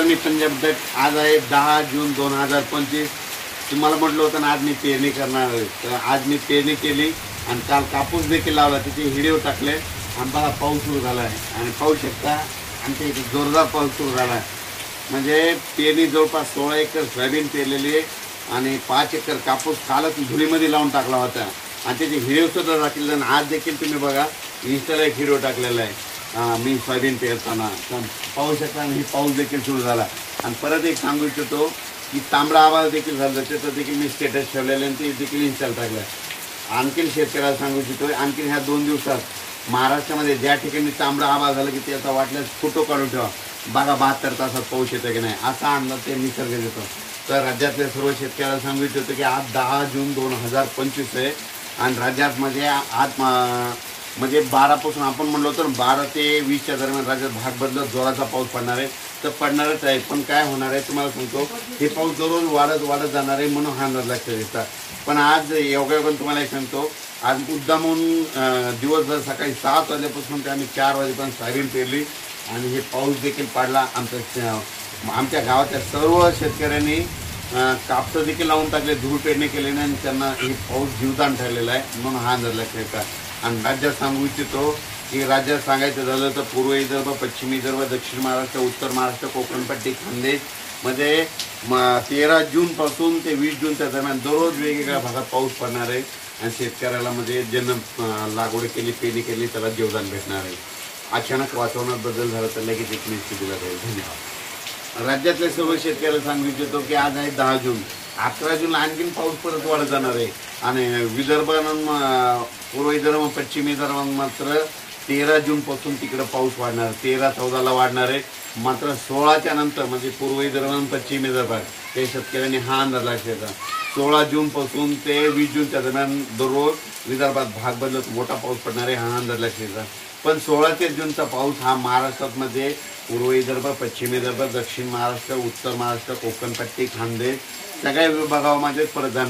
नमस्कार, मी पंजाब डक. आज आहे 10 जून 2025. तुम्हाला म्हटलं होतं ना आज मी पेरणी करणार आहे, तर आज मी पेरणी केली आणि काल कापूस देखील लावला, त्याचे व्हिडिओ टाकले. आणि बघा पाऊस सुरू झाला आहे आणि पाहू शकता आमच्या इथे जोरदार पाऊस सुरू झाला आहे. म्हणजे पेरणी जवळपास 16 एकर सोयाबीन पेरलेली आहे आणि 5 एकर कापूस कालच धुळीमध्ये लावून टाकला होता आणि त्याचे व्हिडिओसुद्धा टाकलेले. आणि आज देखील तुम्ही बघा इंस्टाला एक व्हिडिओ टाकलेला आहे मी सोयाबीन पेरताना. पाहू शकता आणि पाऊस देखील सुरू झाला. आणि परत एक सांगू इच्छितो की तांबडा आवाज देखील झाला, त्याचं देखील मी स्टेटस ठेवलेलं आणि ते देखील इन्स्टॉल टाकलं. आणखीन शेतकऱ्याला सांगू इच्छितो आणखीन ह्या 2 दिवसात महाराष्ट्रामध्ये ज्या ठिकाणी तांबडा आवाज झाला की त्याचा वाटल्यास फोटो काढून ठेवा. बघा 72 तासात पाऊस येतो की नाही, असा अंदाज ते निसर्ग देतो. तर राज्यातल्या सर्व शेतकऱ्याला सांगू इच्छितो की आज 10 जून 2025 आहे आणि राज्यात म्हणजे आज म्हणजे 12 पासून आपण म्हणलो तर 12 ते 20च्या दरम्यान राज्यात भाग बदलत जोराचा पाऊस पडणार आहे. तर पडणारच आहे, पण काय होणार आहे तुम्हाला सांगतो, हे पाऊस दररोज वाढत जाणार आहे म्हणून हा अंदाज लक्षात येतात. पण आज योगायोगाने तुम्हाला एक सांगतो, आज मुद्दामून दिवसभर सकाळी 7 वाजल्यापासून ते आम्ही 4 वाजेपर्यंत सोयाबीन पेरली आणि हे पाऊस देखील पडला. आमच्या गावातल्या सर्व शेतकऱ्यांनी कापसं देखील लावून टाकले, धूळ पेरणी केली नाही आणि त्यांना हे पाऊस जीवदान ठरलेला आहे म्हणून हा अंदाज लक्षात येतात. आणि राज्यात सांगू इच्छितो की राज्यात सांगायचं झालं तर पूर्व विदर्भ, पश्चिम विदर्भ, दक्षिण महाराष्ट्र, उत्तर महाराष्ट्र, कोकणपट्टी, खानदेश मध्ये 13 जूनपासून ते 20 जूनच्या दरम्यान दररोज वेगवेगळ्या भागात पाऊस पडणार आहे आणि शेतकऱ्याला म्हणजे ज्यांना लागवड केली, पेरणी केली त्याला जीवदान भेटणार आहे. अचानक वातावरणात बदल झाला तर लगेच एक निश्चित दिला जाईल. धन्यवाद. राज्यातल्या सर्व शेतकऱ्याला सांगू इच्छितो की आज आहे 10 जून. 11 जूनला आणखीन पाऊस परत वाढत जाणार आहे आणि विदर्भ, पूर्व विदर्भ, पश्चिम विदर्भ मात्र 13 जूनपासून तिकडं पाऊस वाढणार, 13-14ला वाढणार आहे. मात्र 16च्या नंतर म्हणजे पूर्व विदर्भ आणि पश्चिम विदर्भात ते शेतकऱ्यांनी हा अंदाज लक्षात 16 जूनपासून ते 20 जूनच्या दरम्यान दररोज विदर्भात भाग बदलत मोठा पाऊस पडणार आहे हा अंदाज लक्षात. पण 16 ते जूनचा पाऊस हा महाराष्ट्रात मध्ये पूर्व विदर्भ, पश्चिम विदर्भ, दक्षिण महाराष्ट्र, उत्तर महाराष्ट्र, कोकणपट्टी, खानदेश सगळ्या विभागामध्ये परत जाणार.